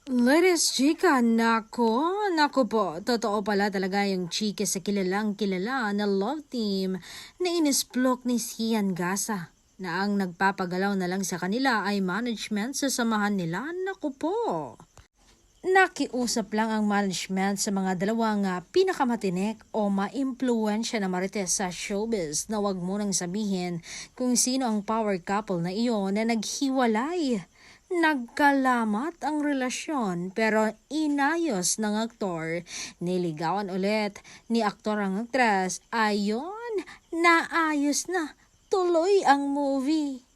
Ladies, chika, nako po, totoo pala talaga yung chika sa kilalang kilala na love team na inisplok ni Sian Gasa na ang nagpapagalaw na lang sa kanila ay management sa samahan nila. Naku po. Nakiusap lang ang management sa mga dalawang pinakamatinik o maimpluwensya na marites sa showbiz na wag munang sabihin kung sino ang power couple na iyon na naghiwalay. Nagkalamat ang relasyon pero inayos ng aktor. Niligawan ulit ni aktor ang aktres. Ayon, naayos na. Tuloy ang movie.